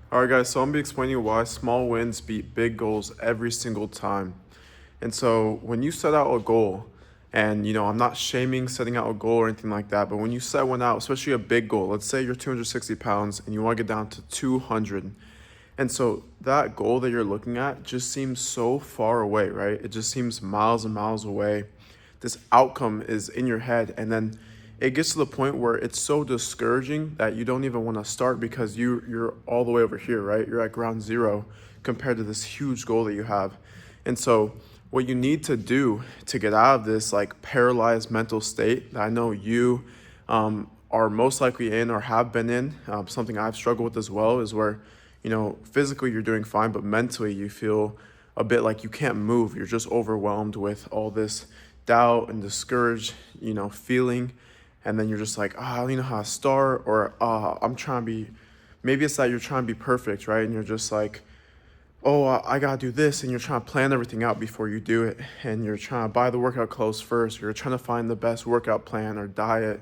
All right, guys, so I'm gonna be explaining why small wins beat big goals every single time. And so when you set out a goal, and I'm not shaming setting out a goal or anything like that, but when you set one out, especially a big goal, let's say you're 260 pounds and you want to get down to 200. And so that goal that you're looking at just seems so far away, right? It just seems miles and miles away. This outcome is in your head, and then it gets to the point where it's so discouraging that you don't even want to start because you're all the way over here, right? You're at ground zero compared to this huge goal that you have. And so what you need to do to get out of this like paralyzed mental state that I know you are most likely in or have been in, something I've struggled with as well, is where physically you're doing fine, but mentally you feel a bit like you can't move. You're just overwhelmed with all this doubt and discouraged, feeling. And then you're just like, I don't even know how to start, or I'm trying to be, maybe it's that you're trying to be perfect, right? And you're just like, I gotta do this, and you're trying to plan everything out before you do it, and you're trying to buy the workout clothes first, you're trying to find the best workout plan or diet,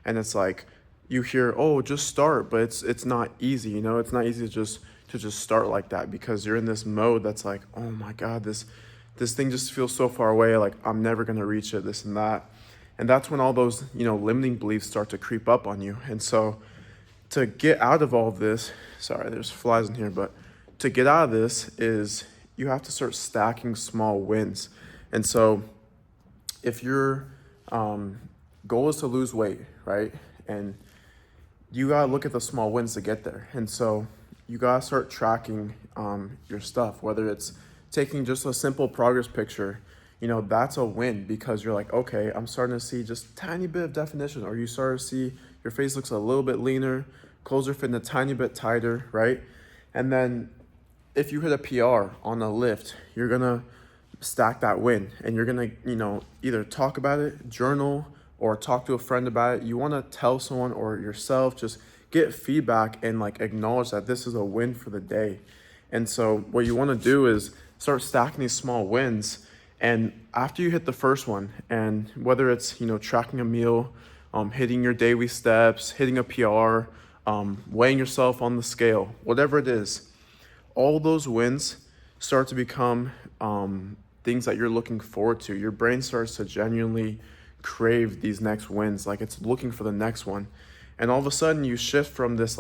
and it's like you hear, just start, but it's not easy, it's not easy to just start like that, because you're in this mode that's like, oh my God, this thing just feels so far away, like I'm never gonna reach it, this and that. And that's when all those, limiting beliefs start to creep up on you. And so to get out of all of this, sorry, there's flies in here, but to get out of this is you have to start stacking small wins. And so if your goal is to lose weight, right? And you gotta look at the small wins to get there. And so you gotta start tracking your stuff, whether it's taking just a simple progress picture. That's a win, because you're like, okay, I'm starting to see just a tiny bit of definition, or you start to see your face looks a little bit leaner, clothes are fitting a tiny bit tighter, right? And then if you hit a PR on a lift, you're gonna stack that win, and you're gonna, either talk about it, journal, or talk to a friend about it. You wanna tell someone or yourself, just get feedback and like acknowledge that this is a win for the day. And so what you wanna do is start stacking these small wins. And after you hit the first one, and whether it's, tracking a meal, hitting your daily steps, hitting a PR, weighing yourself on the scale, whatever it is, all those wins start to become things that you're looking forward to. Your brain starts to genuinely crave these next wins, like it's looking for the next one. And all of a sudden you shift from this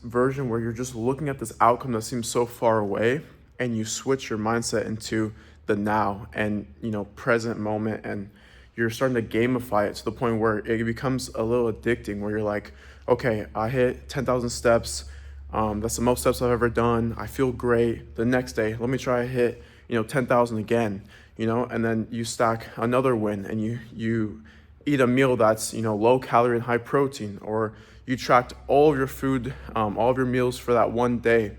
version where you're just looking at this outcome that seems so far away, and you switch your mindset into the now and present moment, and you're starting to gamify it to the point where it becomes a little addicting, where you're like, okay, I hit 10,000 steps, that's the most steps I've ever done, I feel great. The next day, let me try to hit 10,000 again, and then you stack another win, and you eat a meal that's low calorie and high protein, or you tracked all of your food, all of your meals for that one day.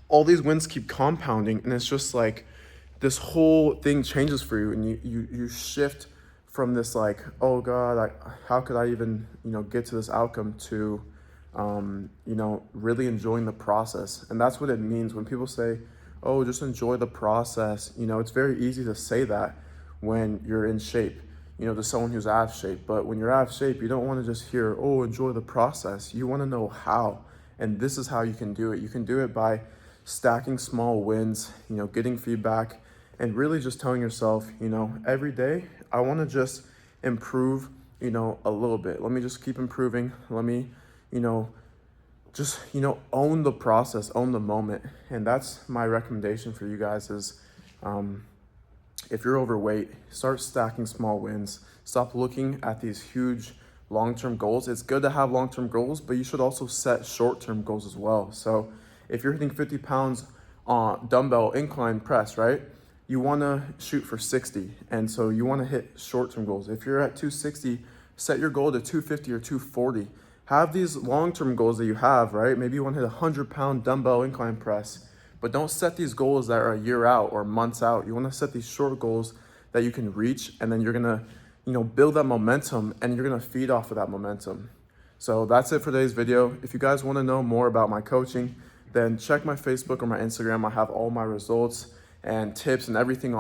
All these wins keep compounding, and it's just like this whole thing changes for you, and you shift from this like, oh God, how could I even get to this outcome, to really enjoying the process. And that's what it means when people say, oh, just enjoy the process. It's very easy to say that when you're in shape, to someone who's out of shape. But when you're out of shape, you don't want to just hear, oh, enjoy the process. You want to know how. And this is how you can do it. You can do it by stacking small wins, getting feedback, and really just telling yourself, every day I want to just improve, a little bit. Let me just keep improving. Let me, just, own the process, own the moment. And that's my recommendation for you guys is, if you're overweight, start stacking small wins. Stop looking at these huge long-term goals. It's good to have long-term goals, but you should also set short-term goals as well. So if you're hitting 50 pounds on dumbbell incline press, right? You want to shoot for 60. And so you want to hit short-term goals. If you're at 260, set your goal to 250 or 240. Have these long-term goals that you have, right? Maybe you want to hit a 100-pound dumbbell incline press, but don't set these goals that are a year out or months out. You want to set these short goals that you can reach, and then you're going to, build that momentum, and you're going to feed off of that momentum. So that's it for today's video. If you guys want to know more about my coaching, then check my Facebook or my Instagram. I have all my results and tips and everything on